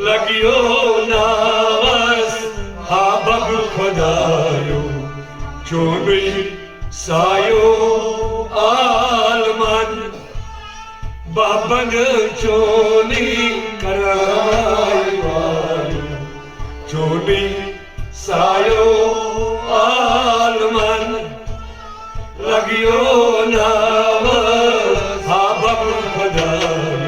लगियो नावस हा बग खुदायो चोनुई सायो आलमन बाबन चोनी करायो चोनी सायो आलमन लगियो नावस हा बग खुदायो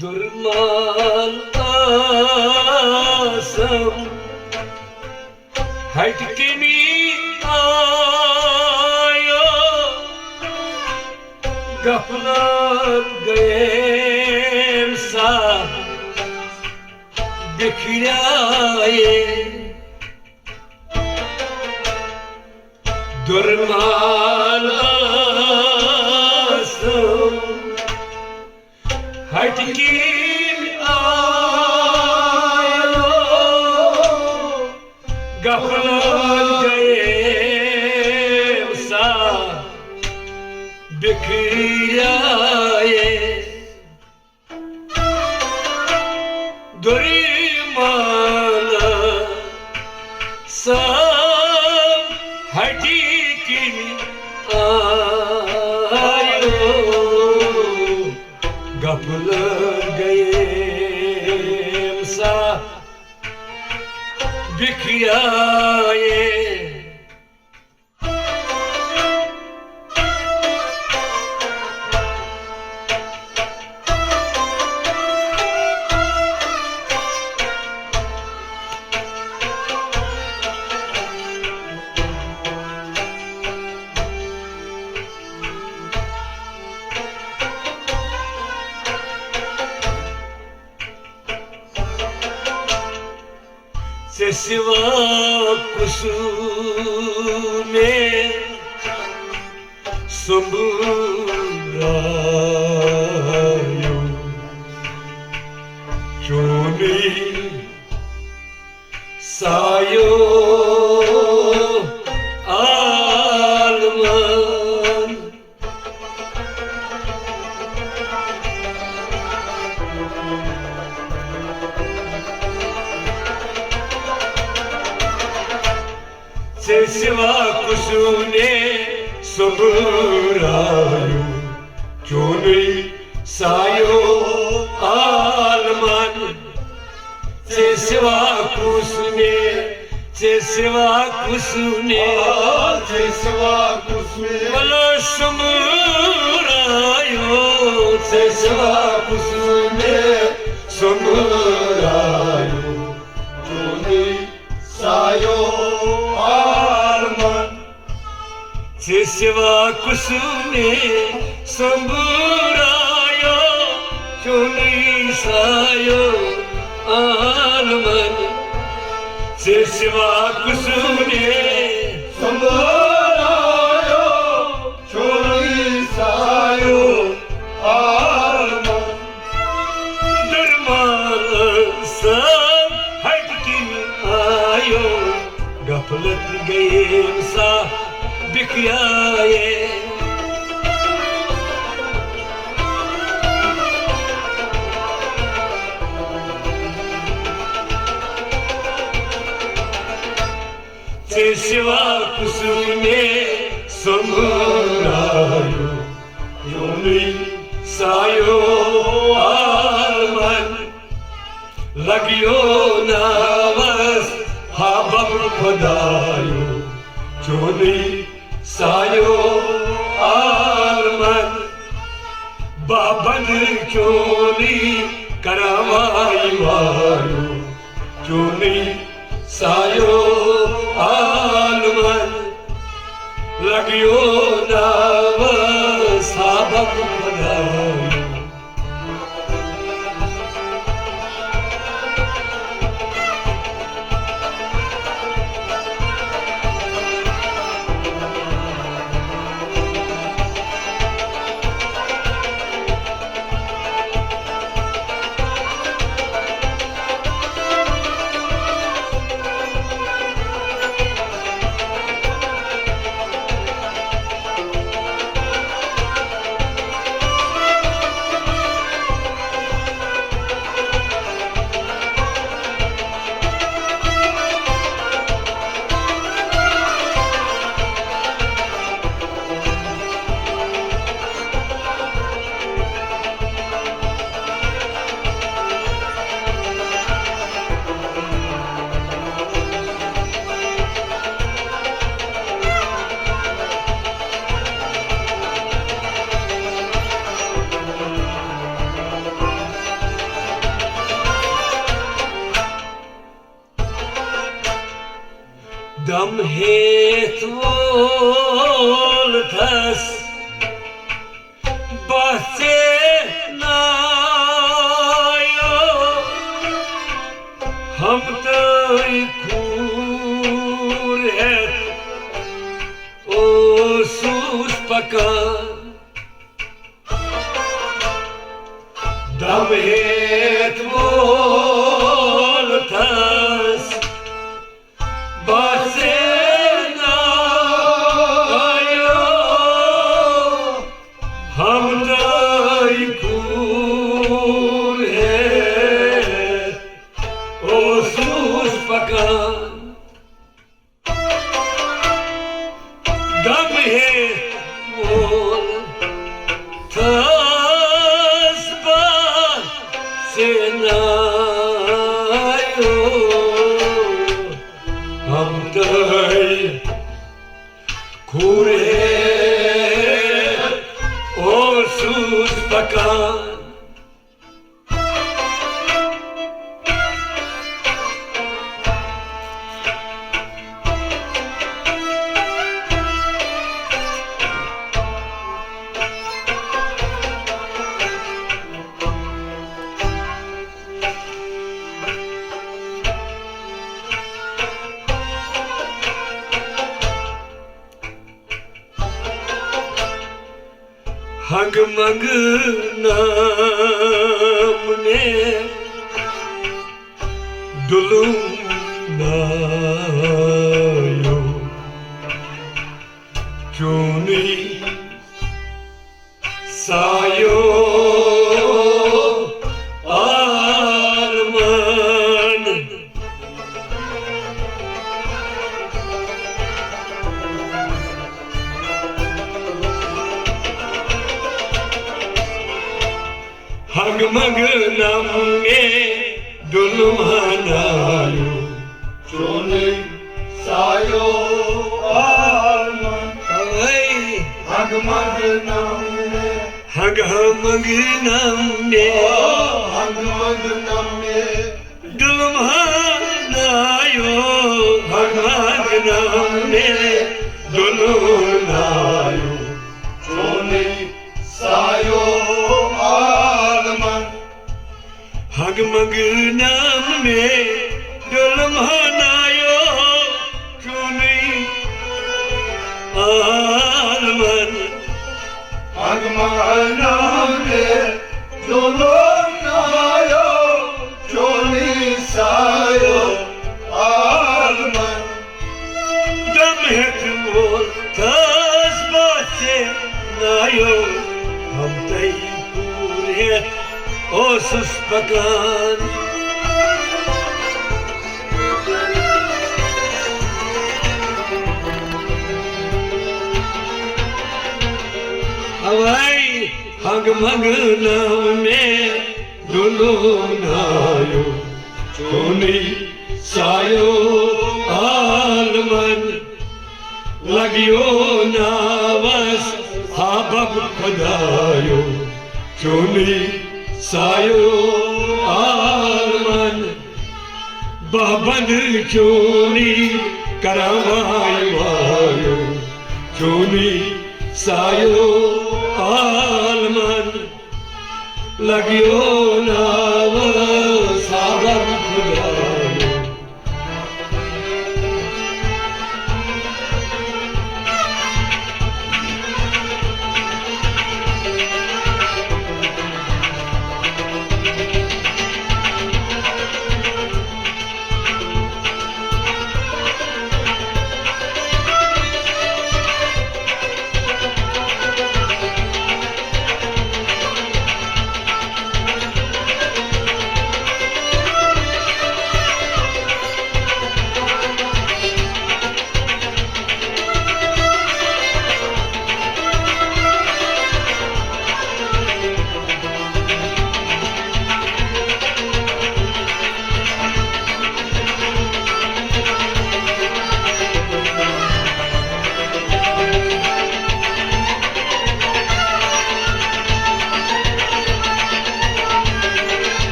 दुर्मान आसम हटकिनी आयो गफलत गए सा बिखराए दुर्मान आसम हटकी आयो गफलत गए सा बिखराए दुर्माना सब हटकी गफलत गए सा बिखराए से सिवा कुसुमे संबुरायो चोनी सायो आलमन से सिवा कुसुने सबुरायो चोनी सायो आलमन से सिवा कुसुने से सिवा कुसुने बोलो सबुरायो से सिवा कुसुने सबुरायो चोनी सायो से सिवा कुसुने संबुरायो चोनी सायो आलमन से सिवा कुसुने संबुरायो चोनी सायो आलमन दुर्मान सब हटकिन आयो गफलत गए सा बिखराए सिवा कुसुमे समुरायो योनी सायो आलमन लगियो नावस हाबब खुदायो चोनी सायो आलमन बाबन चोनी करावाई वायो चोनी सायो आलमन लगियो नावस हाबब खुदायो Dam het voltas Basse nayo Ham tai kur het O sus pakan Dam het voltas Hang mang namne dulum nayo Joni sayo alman Hang mang namne dulum hanayo Joni sayo alman Hang mang namne Hang mang namne dulum hanayo Hang mang namne dulum hanayo Joni sayo alman Hang mang namne dulum hanayo Joni alman Hang mang namne dulum nayo Joni sayo alman Dam het vol tas basse nayo Ham tai pure o suspakan भांग मंगना में डुलुनायो चोनी सायो आलमन लगियो नावस हाबब खुदायो चोनी सायो आलमन बाबन चोनी करवायो चोनी सायो आलमन लगियो नावस हाबब खुदायो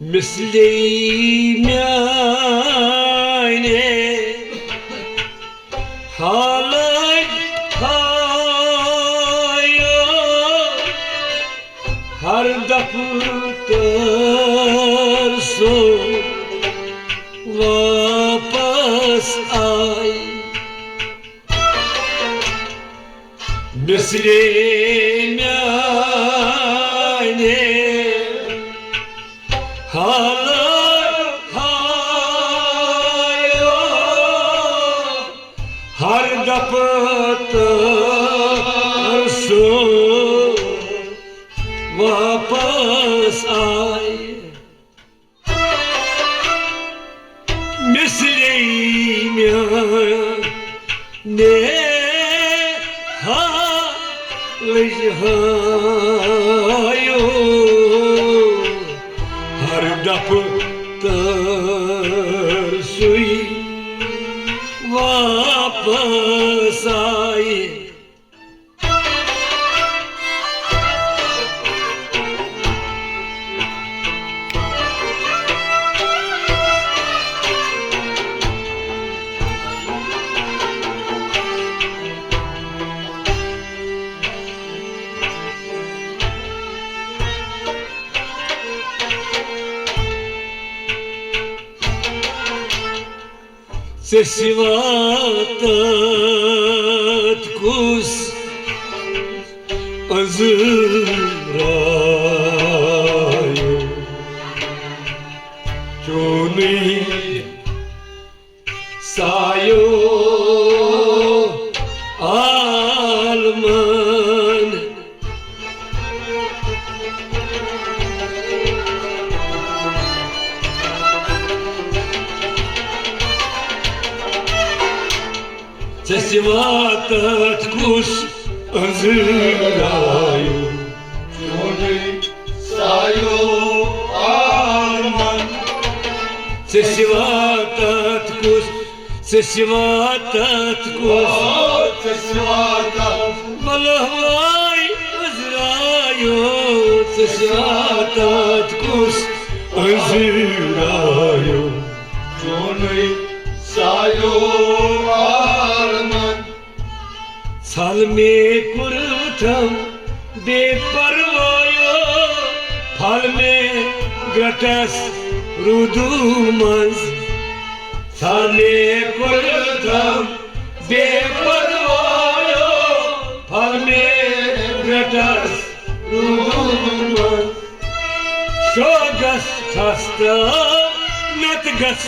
مثلي مياني حالك هايو هر دفتر سو واپس آئی مثلي مياني हर दफ्तर सो वापस आए मिसली ने हायो हर दफ्तर सुई वापस आए سسواتت كوس أزرايو جوني سايو آلمان سسواتت كوس أزرايو جوني سايو آلمان سسواتت كوس تسواتت ملهواي أزرايو سسواتت كوس أزرايو جوني سايو آلمان सालमे कुरथम बेपरवायो फल में ग्रटस रुदुमस सालमे कुरथम बेपरवायो फल में ग्रटस रुदुमस शोगस हस्ता नतगस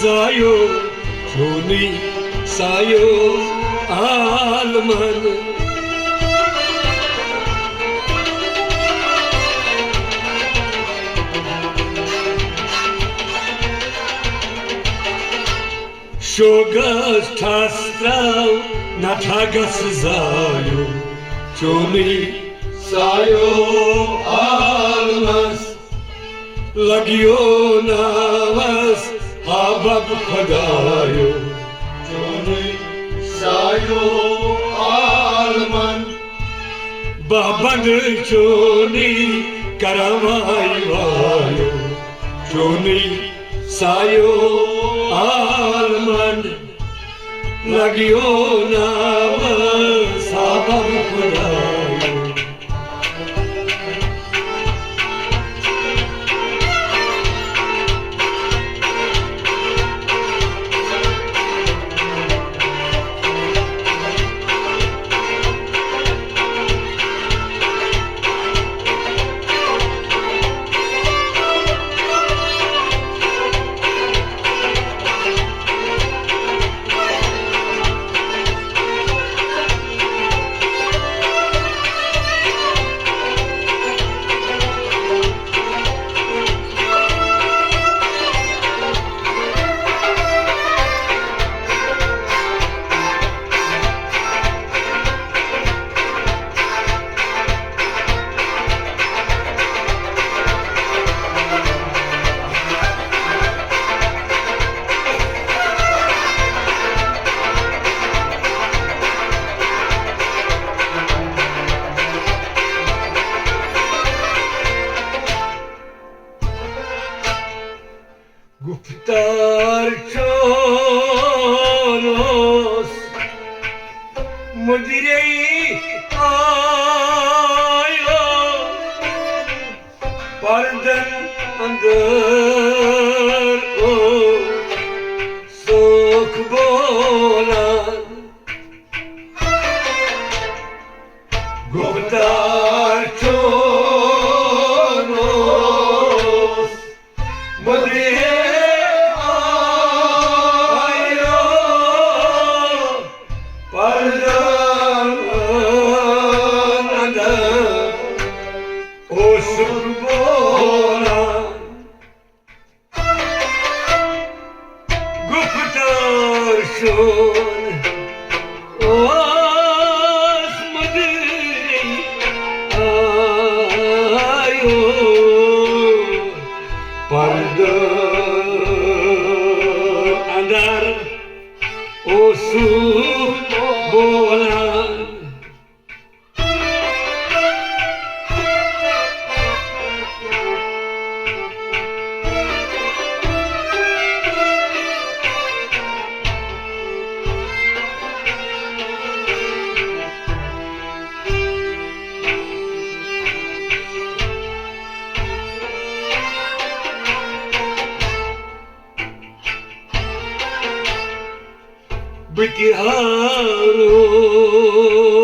जायो चोनी सायो आलमन Shogas tastrav nathagas zayo choni sayo almas lagyo navas habab khadayo choni sayo alman baband choni karamayo choni sayo alman lagyo navas habab khadayo Guptar choros mudirei ayo pardan andar o sokh bola Guptar choros mudirei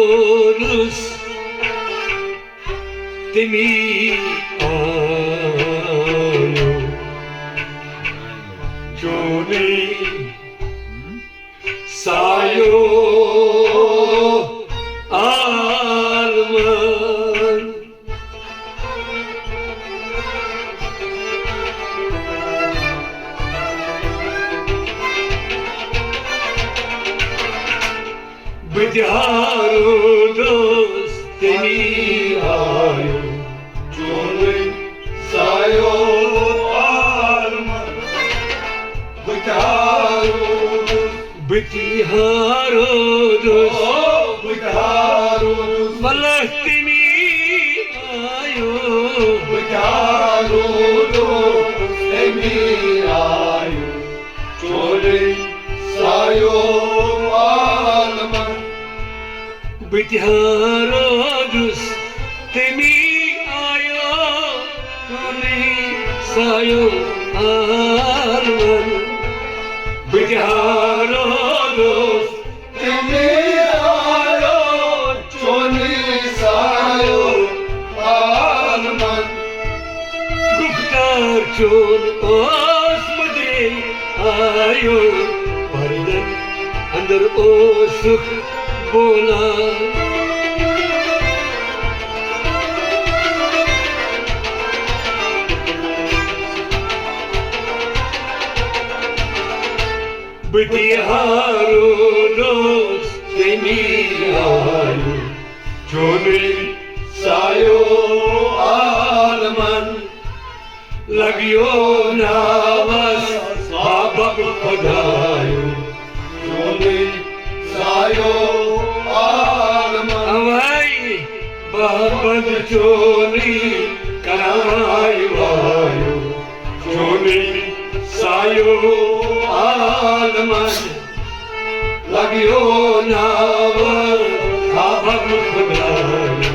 Bitiharus temi ayo choni sayo alman Bitiharus temi ayo choni sayo alman Bitiharus Bitiharus malah temi ayo Bitiharus temi ayo choni sayo alman Bitiharus temi ayo choni sayo alman Bitiharus temi ayo choni sayo alman Guptar chon os mudre ayo pardan andar o sukh bola Bitiharodos demiyayu Chone sayo alman Lagyo navas habab khodayu Chone sayo alman Avai babad choni karavayu vayu Chone sayo alman Lagyo navas habab khodayu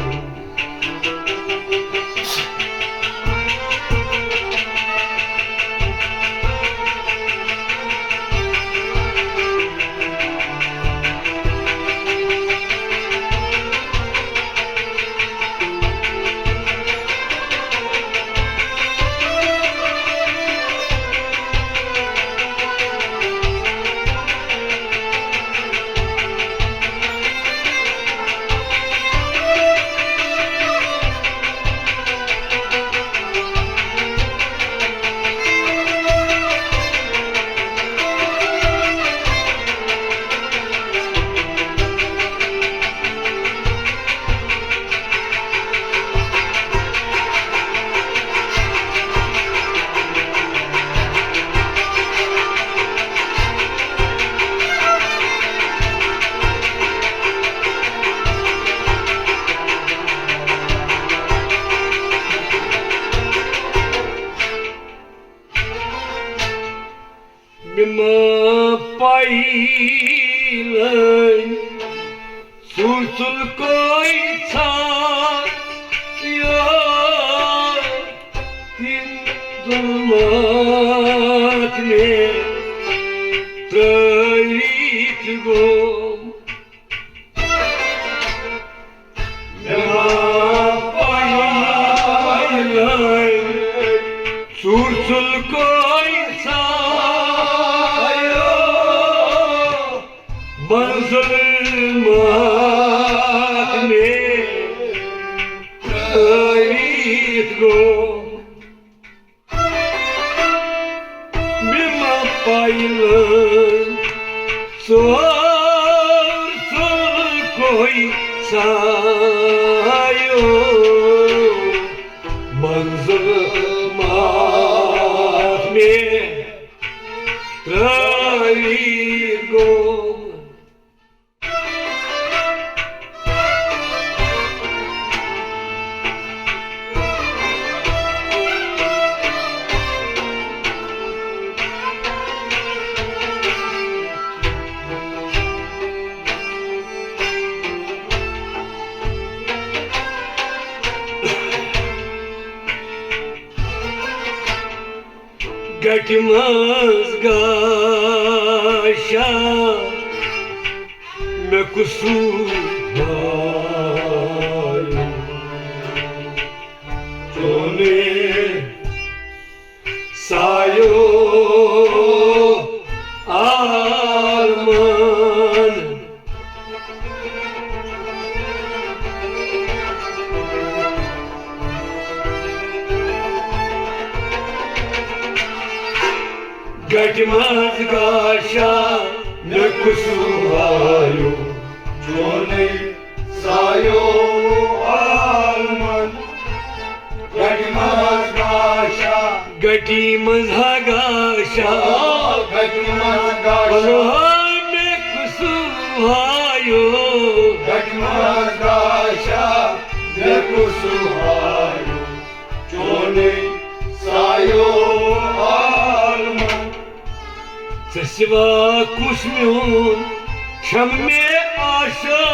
Mima pailan Sulsul koi tha Ya Tin zulmat ne Trait go Mima pailan Sulsul koi tha Zulmat ne trait go Mima pailan Sulsul koi sayo Zulmat ne trait go Gatmaz gasha me kusuhayu Chone sayo alman Gatmaz gasha me kusuhayu Chone sayo alman Gatmaz gasha Gatmaz gasha Gatmaz gasha me kusuhayu Gatmaz gasha me kusuhayu Chone sayo alman Sesiva kusmyun Şamme aşa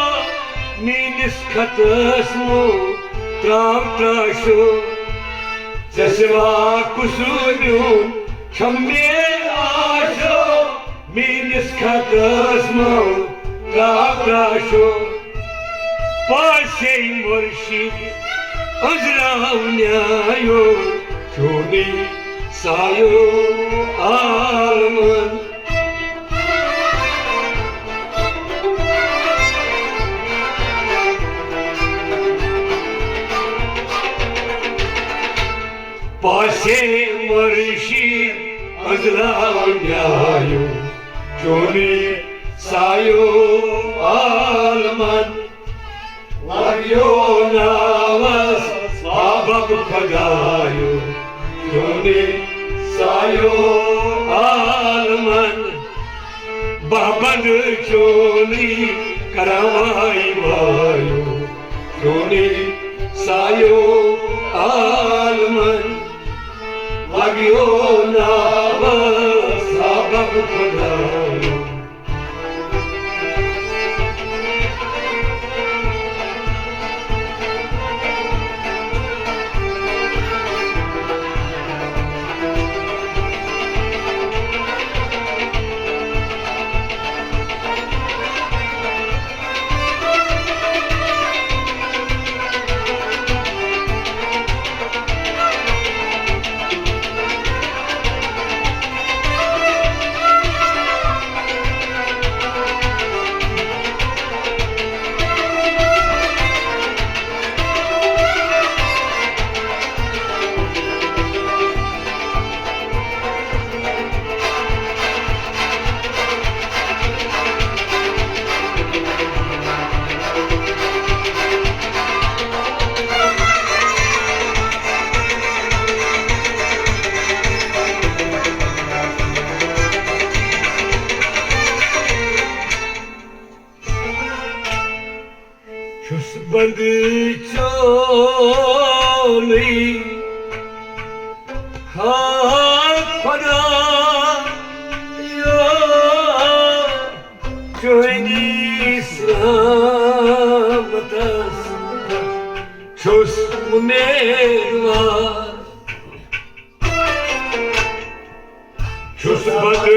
Minis katasmu Trav traşo Sesiva kusmyun Şamme aşa Minis katasmu Trav traşo Pasey murşid Azravnyayo Choni sayo alman Pase murşid azravnyayo चोनी सायो आलमन Lagyo नावस बाबक खगायो चोनी सायो आलमन बाबन चोनी करावाई वायो चोनी सायो आलमन Lagyo नावस बाबक खगायो बंद चोली हाँ खुदा यो चोनी सलामतस चुस मेरवार चुस बंद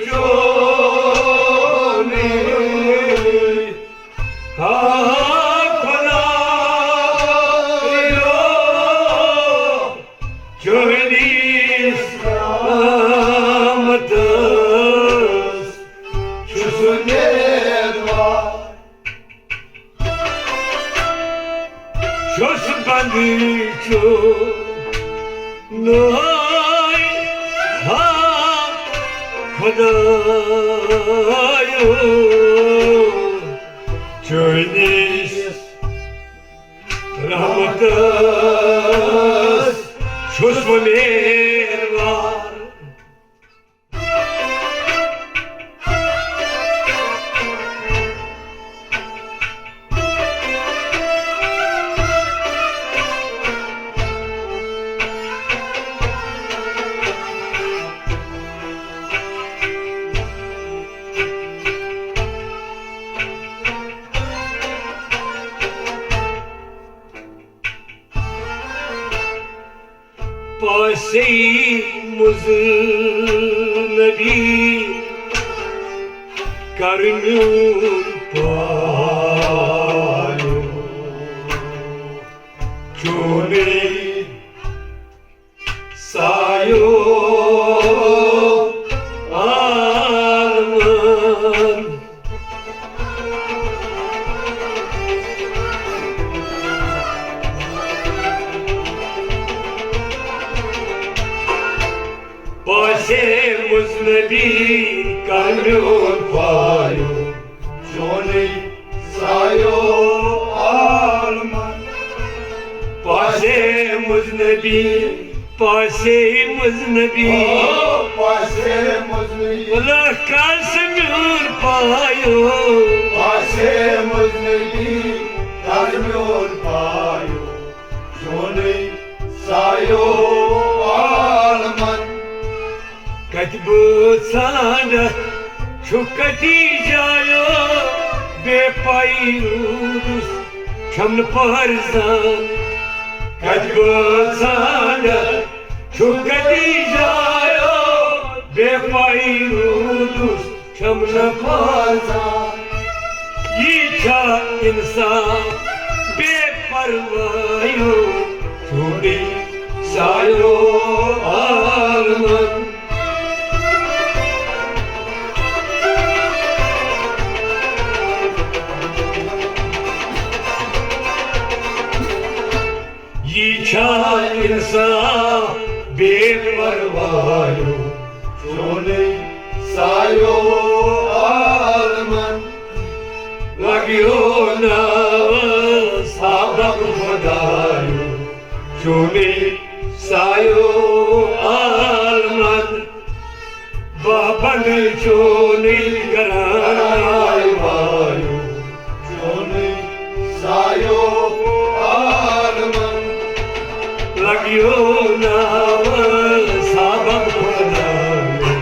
चोली हाँ Just bandicho, no ha khadayo, journeys, rahmatas, just mervar. Pasey muznabi karnun payo chone sayo alman Pasey muznabi karnun payo Chone sayo alman Pasey muznabi Pasey muznabi Allah kalsmur payo Pasey muznabi kalmur payo Chone sayo alman Katbu sana çukati jayo bepayurus çamlı parzan Katbu sana çukati jayo bepayurus çamlı parzan Yiça insan beparvayo çuni sayo alman Yiça insan beparvayo Chone sayo Juni sayo alman baban joni garan vayu joni sayo alman lagyo naam sabab banaye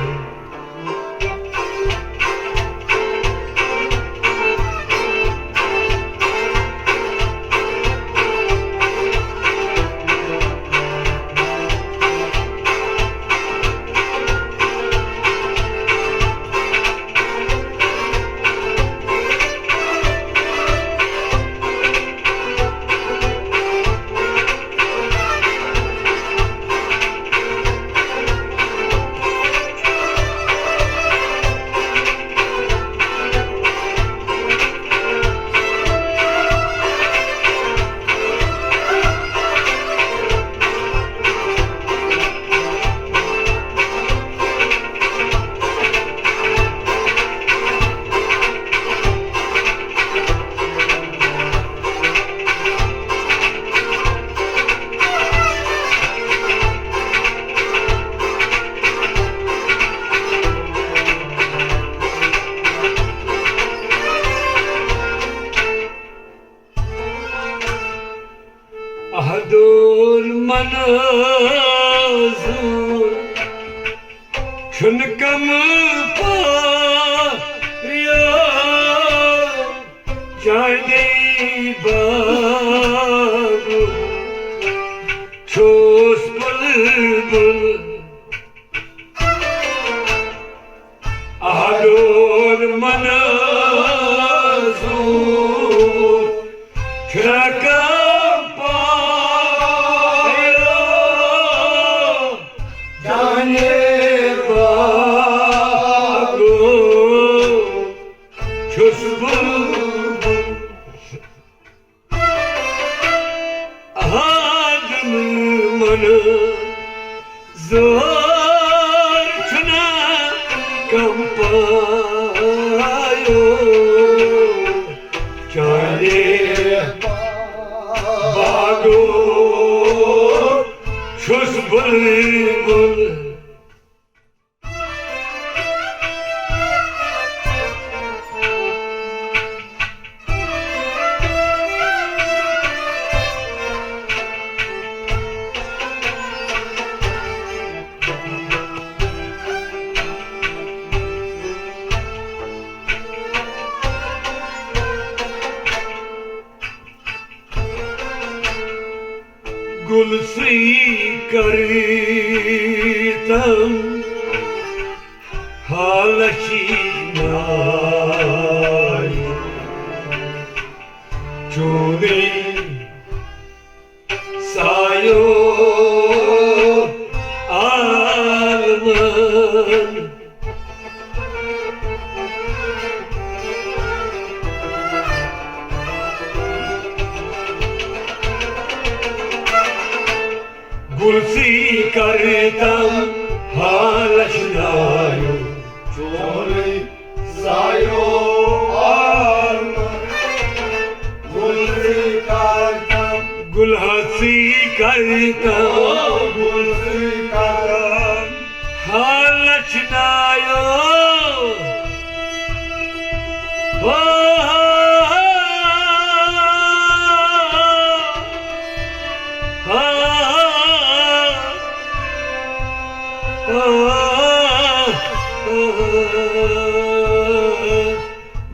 Ahdul manazur Şunkam pariya Jani babu Ços bulbul Ahdul manazur Şunkam Zor kına kampayo Kale bago Şus bulbul Gulsi karitam halashinay Juni sayo alman Gulsi karitam halaşnayo joni sayo alman gulsi kartam Gulhasi karitam gulsi kartam halaşnayo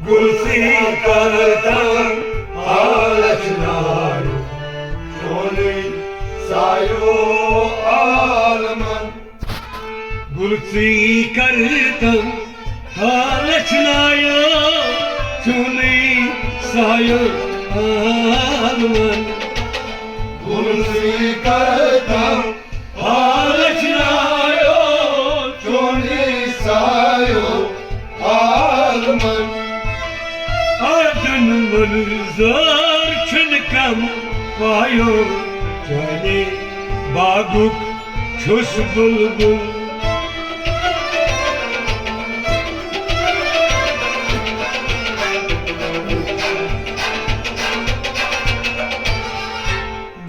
gulsi kartam halaşnayo joni sayo alman Gulsi karitam halaşnayo Juni sayo alman gulsi kartam halaşnayo joni sayo alman Adın manzar çınkam payo Jani baguk çös bulbul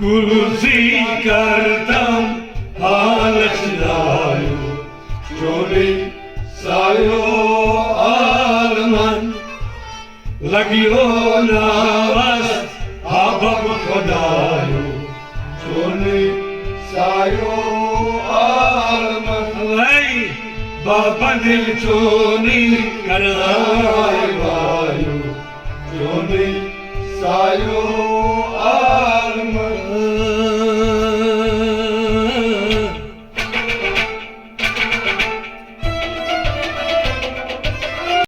कुर्सी करतम हालच लायो चोली सायो आलमन लगियो नावस हाबब खुदायो चोली सायो आलमन भाई बाबा दिल चोनी करदाय वायो चोली सायो आलमन